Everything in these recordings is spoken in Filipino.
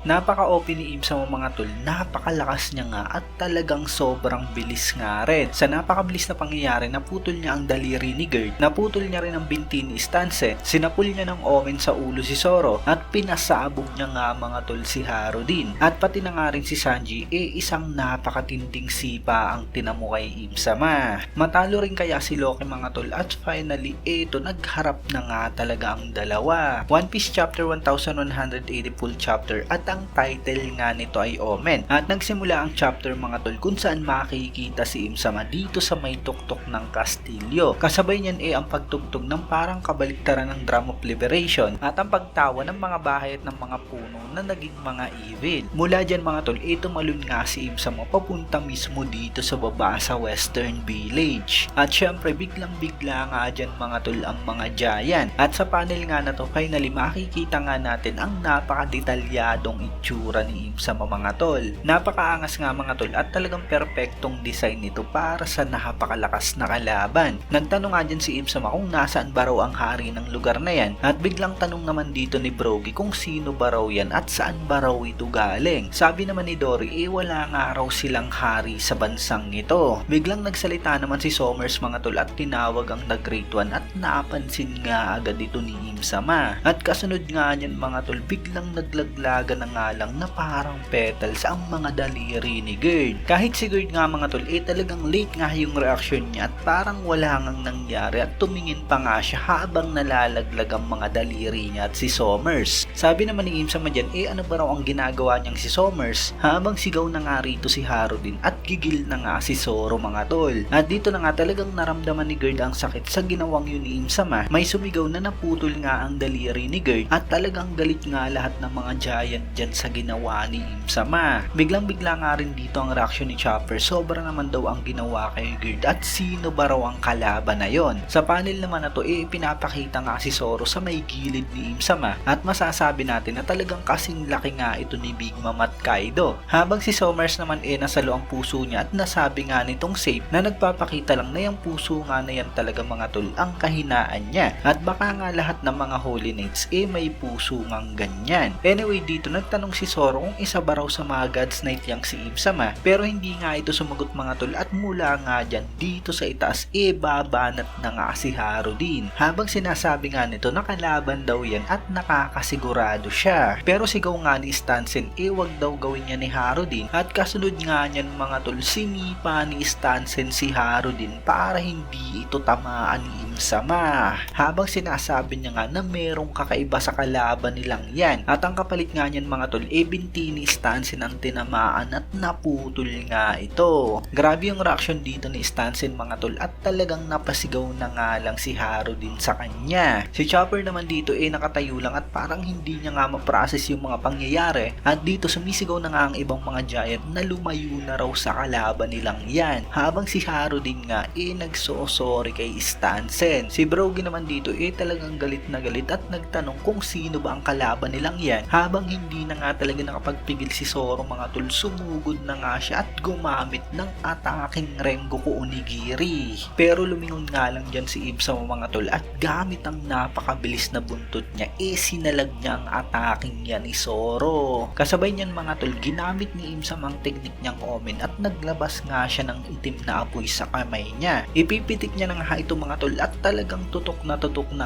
Napaka-OP ni Imsam mga tol, napakalakas niya nga at talagang sobrang bilis nga rin. Sa napakabilis na pangyayari, naputol niya ang daliri ni Gerd, naputol niya rin ang binti ni Stansen, sinapul niya ng Omen sa ulo si Zoro, at pinasabog niya nga mga tol si Haru din. At pati na nga rin si Sanji, isang napakatinding sipa ang tinamo kay Imsama. Matalo rin kaya si Loki mga tol, at finally, nagharap na nga talaga ang dalawa. One Piece Chapter 1180 full chapter, at ang title nga nito ay Omen. At nagsimula ang chapter mga tol kung saan makikita si Imsama dito sa may tuktok ng kastilyo. Kasabay niyan ang pagtugtog ng parang kabaliktaran ng Drum of Liberation at ang pagtawa ng mga bahay at ng mga puno na naging mga evil. Mula dyan mga tol, tumalon nga si Imsama papunta mismo dito sa baba sa Western Village. At syempre biglang bigla nga dyan mga tol ang mga giant. At sa panel nga na to, finally makikita nga natin ang napakadetalyadong itsura ni Imsama mga tol. Napakaangas nga mga tol at talagang perpektong design nito para sa napakalakas na kalaban. Nagtanong nga dyan si Imsama kung nasaan ba raw ang hari ng lugar na yan, at biglang tanong naman dito ni Brogy kung sino ba raw yan at saan ba raw ito galing. Sabi naman ni Dory wala nga raw silang hari sa bansang ito. Biglang nagsalita naman si Somers mga tol at tinawag ang The Great One, at napansin nga agad ito ni Imsama. At kasunod nga niyan mga tol, biglang naglaglaga na nga lang na parang petals ang mga daliri ni Gerd. Kahit si Gerd nga mga tol, talagang late nga yung reaction niya at parang wala ngang nangyari, at tumingin pa nga siya habang nalalaglag ang mga daliri niya at si Somers. Sabi naman ni Imsama dyan, ano ba raw ang ginagawa niyang si Somers? Habang sigaw na nga rito si Haru din at gigil na nga si Zoro mga tol. At dito na nga talagang naramdaman ni Gerd ang sakit sa ginawang yun ni Imsama. May sumigaw na naputol nga ang daliri ni Gerd at talagang galit nga lahat ng mga giant dyan sa ginawa ni Imsama. Biglang bigla nga rin dito ang reaction ni Chopper. Sobra naman daw ang ginawa kay Gerd, at sino ba raw ang kalaban na yon? Sa panel naman na to, pinapakita nga si Zoro sa may gilid ni Imsama, at masasabi natin na talagang kasing laki nga ito ni Big Mom at Kaido. Habang si Somers naman nasalo ang puso niya, at nasabi nga nitong safe na nagpapakita lang na yung puso nga na yan talaga mga tol ang kahinaan niya, at baka nga lahat ng mga Holy Knights may puso ngang ganyan. Anyway dito nagtanong si Zoro kung isa ba raw sa mga God's Knight yang si Imsama, pero hindi nga ito sumagot mga tol, at mula nga dyan dito sa itaas babanat na nga si Haru din. Habang sinasabi nga nito na kalaban daw yan at nakakasigurado siya. Pero sigaw nga ni Stansen wag daw gawin niya ni Haru din, at kasunod nga niyan mga tol, sinipa ni Stansen si Haru din para hindi ito tamaan ni Imsama. Habang sinasabi niya nga na merong kakaiba sa kalaban nilang yan, at ang kapalit nga niyan mga tol, binti ni Stansen ang tinamaan at naputol nga ito. Grabe yung reaction dito ni Stansen mga tol, at talagang napasigaw na nga lang si Haru din sa kanya. Si Chopper naman dito nakatayo lang at parang hindi niya nga ma-process yung mga pangyayari, at dito sumisigaw na nga ang ibang mga giant na lumayo na raw sa kalaban nilang yan. Habang si Haru din nga nagso-sorry kay Stansen. Si Brogy naman dito talagang galit na galit at nagtanong kung sino ba ang kalaban nilang yan. Habang hindi na nga talaga nakapagpigil si Zoro mga tol, sumugod na nga siya at gumamit ng ataking Rengoku Onigiri. Pero lumingon nga lang dyan si Imsama mga tol, at gamit ang napakabilis na buntot niya sinalag niya ang ataking yan ni Zoro. Kasabay niyan mga tol, ginamit ni Imsama ang teknik niyang Omen at naglabas nga siya ng itim na apoy sa kamay niya. Ipipitik niya na nga ito mga tol, at talagang tutok na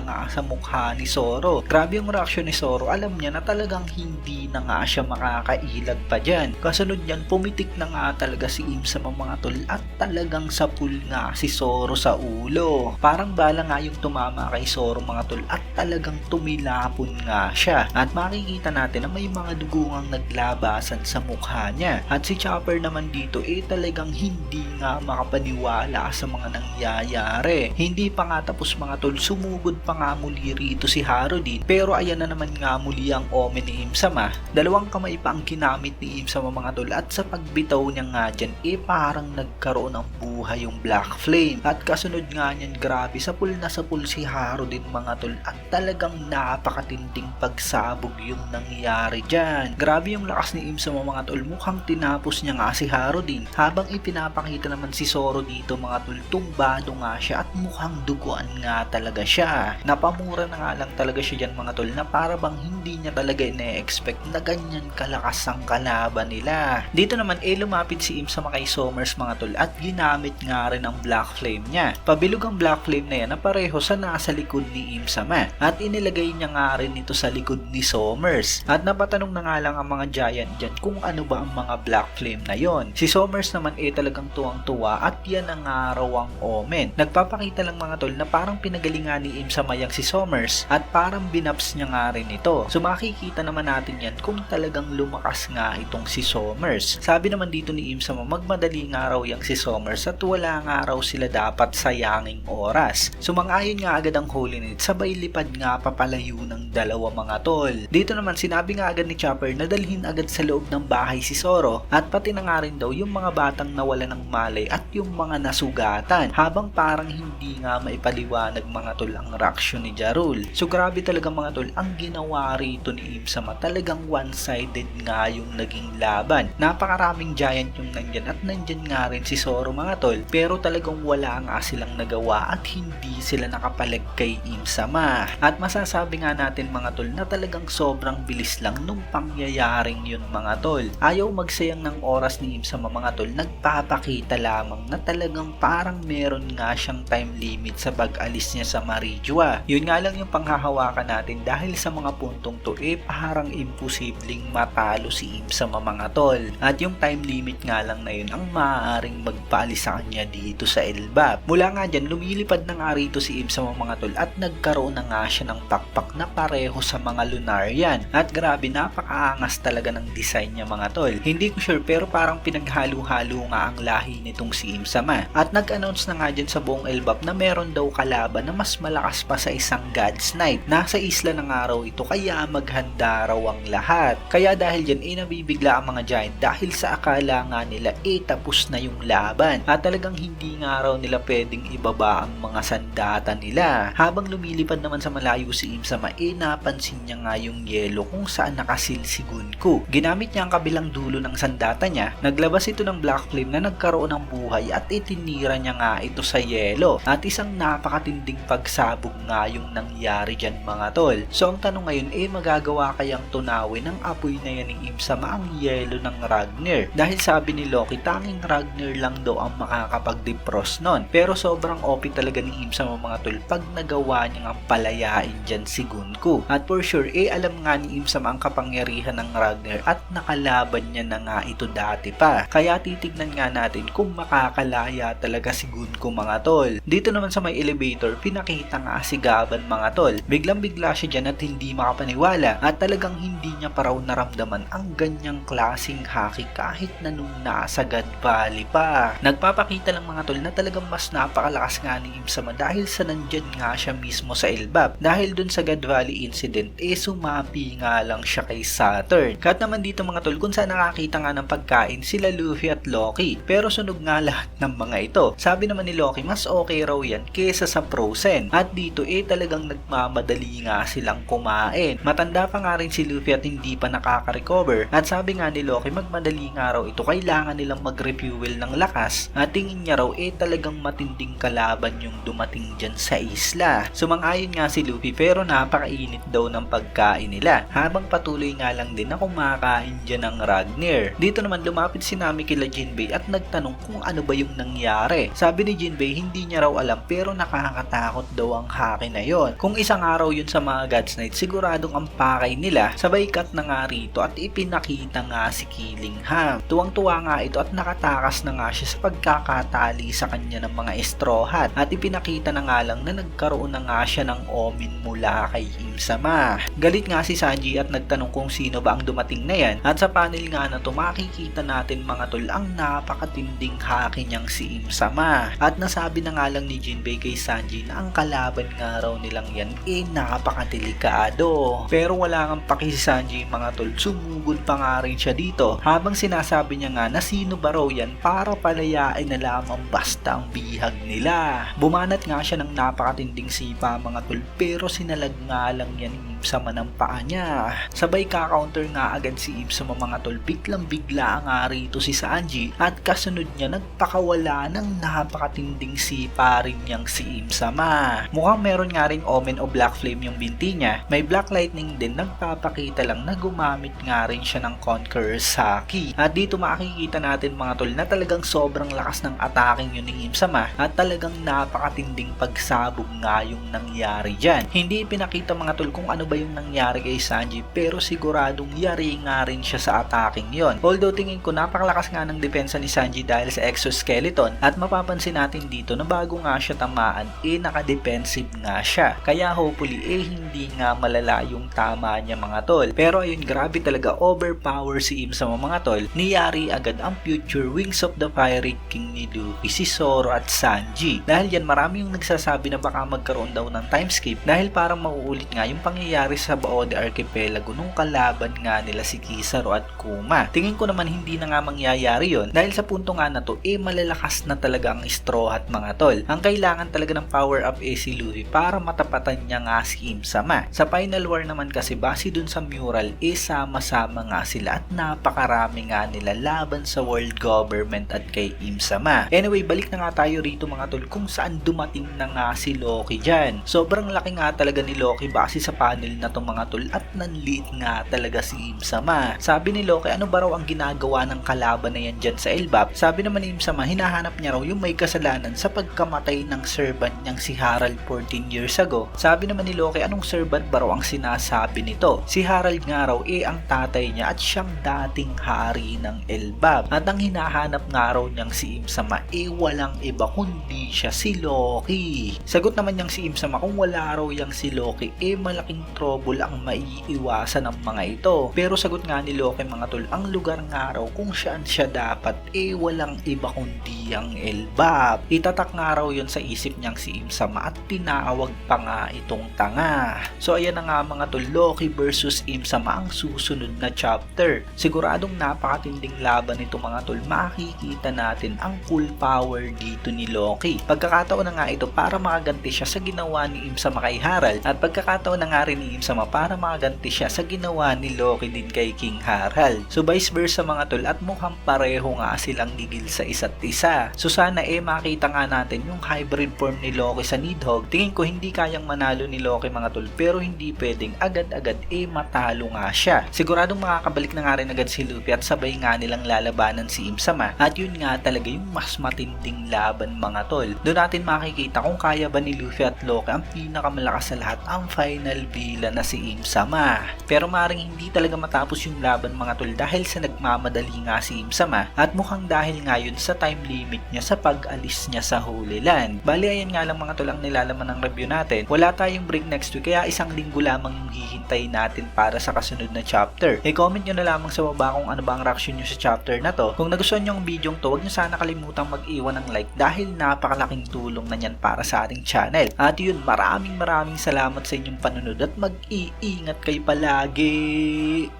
nga sa mukha ni Zoro. Grabe yung reaksyon ni Zoro, alam niya na talagang hindi na nga siya makakailag pa dyan. Kasunod niyan, pumitik na nga talaga si Imsama mga tol, at talagang sapul nga si Zoro sa ulo. Parang bala nga yung tumama kay Zoro mga tol, at talagang tumilapon nga siya. At makikita natin na may mga dugungang naglabasan sa mukha niya. At si Chopper naman dito talagang hindi nga makapaniwala sa mga nangyayari. Hindi pa nga tapos mga tol, sumugod pa nga muli rito si Haru din, pero ayan na naman nga muli ang Omen ni Imsama. Dalawang kamay pa ang ginamit ni Imsama mga tol, at sa pagbitaw niya nga dyan parang nagkaroon ng buhay yung Black Flame. At kasunod nga niyan, grabe sapul na sapul si Haru din mga tol, at talagang napakatinding pagsabog yung nangyari dyan. Grabe yung lakas ni Imsama mga tol, mukhang tinapos niya nga si Haru din. Habang ipinapakita naman si Zoro dito mga tol, tumbado nga siya at mukhang duguan nga talaga siya. Napamura na nga lang talaga siya dyan mga tol, na para bang hindi niya talaga ine-expect na ganyan kalakas ang kalaban nila. Dito naman lumapit si Im-sama kay Somers mga tol at ginamit nga rin ang Black Flame niya. Pabilog ang Black Flame na yan na pareho sa nasa likod ni Im-sama at inilagay niya nga rin ito sa likod ni Somers. At napatanong na nga lang ang mga giant dyan kung ano ba ang mga Black Flame na yon. Si Somers naman talagang tuwang-tuwa at yan ang araw ang omen. Nagpapakita lang mga tol na parang pinagalingan ni Im-sama yang si Somers at parang binaps niya nga rin ito. So makikita naman natin yan kung talagang lumakas nga itong si Somers. Sabi naman dito ni Im-sama magmadaling araw yang si Somers at wala nga raw sila dapat sayanging oras. Sumang-ayon nga agad ang Holy Knight, sabay lipad nga papalayo ng dalawa mga tol. Dito naman sinabi nga agad ni Chopper na dalhin agad sa loob ng bahay si Zoro at pati na nga rin daw yung mga batang nawala ng malay at yung mga nasugatan, habang parang hindi nga maipaliwanag mga tol ang reaksyon ni Ja Rule. So grabe talaga mga tol ang ginawa rito ni Im-sama, talagang one-sided nga yung naging laban. Napakaraming giant yung nandyan at nandyan nga rin si Zoro mga tol, pero talagang wala nga silang nagawa at hindi sila nakapalag kay Im-sama. At masasabi nga natin mga tol na talagang sobrang bilis lang nung pangyayaring yun mga tol. Ayaw magsayang ng oras ni Im-sama mga tol, nagpapakita lamang na talagang parang meron nga siyang time limit sa pag-alis niya sa Marijua. Yun nga lang yung panghahawakan natin dahil sa mga puntong to parang imposibleng matalo si Im-sama mga tol. At yung time limit nga lang na yun ang maaaring magpaalis sa kanya dito sa Elbap. Mula nga dyan, lumilipad na nga rito si Im-sama mga tol at nagkaroon na nga siya ng pakpak na pareho sa mga Lunarian. At grabe, napakaangas talaga ng design niya mga tol. Hindi ko sure pero parang pinaghalo-halo nga ang lahi nitong si Im-sama. At nag-announce na nga dyan sa buong Elbap na meron daw kalaban na mas malakas pa sa isang God's Knight. Nasa isla ng araw ito kaya maghanda raw ang lahat. Kaya dahil dyan nabibigla ang mga giant dahil sa akala nga nila tapos na yung laban. At talagang hindi nga raw nila pwedeng ibaba ang mga sandata nila. Habang lumilipad naman sa malayo si Im-sama napansin niya nga yung yelo kung saan nakasil si Gunko. Ginamit niya ang kabilang dulo ng sandata niya. Naglabas ito ng Black Flame na nagkaroon ng buhay at itinira niya nga ito sa yelo. At isang napakatinding pagsabog nga yung nangyari dyan mga tol. So ang tanong ngayon magagawa kayang tunawin ng apoy na yan ni Im-sama ang yelo ng Ragnar? Dahil sabi ni Loki tanging Ragnar lang daw ang makakapag-defrost nun. Pero sobrang OP talaga ni Im-sama mga tol pag nagawa niya ang palayain dyan si Gunko. At for sure alam nga ni Im-sama ang kapangyarihan ng Ragnar at nakalaban niya na nga ito dati pa. Kaya titignan nga natin kung makakalaya talaga si Gunko mga tol. Dito naman sa may elevator pinakita nga si Gavan mga tol. Biglang bigla siya dyan at hindi makapaniwala at talagang hindi niya pa raw naramdaman ang ganyang klaseng haki kahit na nung nasa God Valley pa. Nagpapakita lang mga tol na talagang mas napakalakas nga ni Im-sama dahil sa nandyan nga siya mismo sa Elbap. Dahil dun sa God Valley incident sumapi nga lang siya kay Saturn. Kahit naman dito mga tol kung saan nakakita nga ng pagkain sila Luffy at Loki, pero sunog nga lahat ng mga ito. Sabi naman ni Loki mas okay raw yan kesa sa frozen. At dito talagang nagmamadali nga silang kumain. Matanda pa nga rin si Luffy at hindi pa nakaka-recover. At sabi nga ni Loki magmadali nga raw ito, kailangan nilang mag-refuel ng lakas. At tingin niya raw talagang matinding kalaban yung dumating dyan sa isla. Sumang-ayon nga si Luffy pero napakainit daw ng pagkain nila. Habang patuloy nga lang din na kumakain dyan ng Ragnar. Dito naman lumapit si Nami kila Jinbei at nagtanong kung ano ba yung nangyari. Sabi ni Jinbei hindi niya raw alam pero nakakatakot daw ang haki na yon. Kung isang araw yun sa mga God's Knight siguradong ang pakay nila. Sabay cut na nga rito at ipinakita nga si Killingham. Tuwang-tuwa nga ito at nakatakas na nga siya sa pagkakatali sa kanya ng mga straw hat. At ipinakita na nga lang na nagkaroon na nga siya ng omen mula kay Im-sama. Galit nga si Sanji at nagtanong kung sino ba ang dumating na yan. At sa panel nga na to makikita natin mga tol ang napakatinding haki niyang si Im-sama. At nasabi na nga lang ni Jinbei kay Sanji na ang kalaban nga raw nilang yan napakadelikado. Pero wala kang paki si Sanji mga tol, sumugod pa nga rin siya dito. Habang sinasabi niya nga na sino ba raw yan para palayain na lamang basta ang bihag nila. Bumanat nga siya ng napakatinding sipa mga tol pero sinalag nga lang yan ni Sama ng paa niya. Sabay ka-counter nga agad si Sama mga tol. Biglang bigla nga rito si Sanji at kasunod niya nagpakawala ng napakatinding sipa rin niyang si Sama. Mukhang meron nga ring omen o black flame yung binti niya. May black lightning din, nagpapakita lang na gumamit nga rin siya ng Conqueror's Haki. At dito makikita natin mga tol na talagang sobrang lakas ng ataking yun ni Sama at talagang napakatinding pagsabog nga yung nangyari dyan. Hindi pinakita mga tol kung ano ba yung nangyari kay Sanji pero siguradong yari nga rin siya sa ataking yon. Although tingin ko napakalakas nga ng depensa ni Sanji dahil sa exoskeleton at mapapansin natin dito na bago nga siya tamaan naka-defensive nga siya. Kaya hopefully hindi nga malala yung tama niya mga tol. Pero ayun, grabe talaga, overpower si Sama mga tol. Niyari agad ang future Wings of the Fiery King ni Luffy, si Zoro at Sanji. Dahil yan marami yung nagsasabi na baka magkaroon daw ng time skip dahil parang mauulit nga yung pangyayari sa Baode Archipelago nung kalaban nga nila si Kizaru at Kuma. Tingin ko naman hindi na nga mangyayari yon dahil sa punto nga na to malalakas na talaga ang Straw Hat mga tol. Ang kailangan talaga ng power up si Luffy para matapatan niya nga si Sama. Sa Final War naman kasi base dun sa mural sama-sama nga sila at napakarami nga nila laban sa world government at kay Sama. Anyway, balik na nga tayo rito mga tol kung saan dumating na nga si Loki dyan. Sobrang laki nga talaga ni Loki base sa panel na to mga tol at nanliit nga talaga si Sama. Sabi ni Loki, ano ba raw ang ginagawa ng kalaban na yan dyan sa Elbap? Sabi naman ni Sama, hinahanap niya raw yung may kasalanan sa pagkamatay ng servant niyang si Harald 14 years ago. Sabi naman ni Loki, anong servant ba raw ang sinasabi nito? Si Harald nga raw ang tatay niya at siyang dating hari ng Elbap. At ang hinahanap nga raw niyang si Sama walang iba kundi siya si Loki. Sagot naman niyang si Sama, kung wala raw yang si Loki malaking trouble ang maiiwasan ng mga ito. Pero sagot nga ni Loki mga tol, ang lugar nga raw kung saan siya dapat walang iba kundi ang Elbap. Itatak nga raw yun sa isip niyang si Sama at tinawag pa nga itong tanga. So ayan na nga mga tol, Loki versus Sama ang susunod na chapter. Siguradong napakatinding laban nito mga tol. Makikita natin ang full power dito ni Loki. Pagkakataon na nga ito para makaganti siya sa ginawa ni Sama kay Harald at pagkakataon na nga rin ni Sama para makaganti siya sa ginawa ni Loki din kay King Harald. So vice versa mga tol at mukhang pareho nga silang gigil sa isa't isa. So sana makita nga natin yung hybrid form ni Loki sa Nidhogg. Tingin ko hindi kayang manalo ni Loki mga tol pero hindi pwedeng agad-agad matalo nga siya. Siguradong makakabalik na nga rin agad si Luffy at sabay nga nilang lalabanan si Sama at yun nga talaga yung mas matinding laban mga tol. Doon natin makikita kung kaya ba ni Luffy at Loki ang pinakamalakas sa lahat, ang final villain na si Sama. Pero maring hindi talaga matapos yung laban mga tol dahil sa nagmamadali nga si Sama at mukhang dahil nga yun sa time limit niya sa pag-alis niya sa Holy Land. Bali ayan nga lang mga tol ang nilalaman ng review natin. Wala tayong break next week kaya isang linggo lamang yung hihintay natin para sa kasunod na chapter. Comment nyo na lamang sa baba kung ano ba ang reaction nyo sa chapter na to. Kung nagustuhan nyo ang video to, huwag nyo sana kalimutang mag-iwan ng like dahil napakalaking tulong na yan para sa ating channel. At yun, maraming salamat sa inyong panunod at mag-iingat kayo palagi.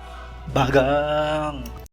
Bagang!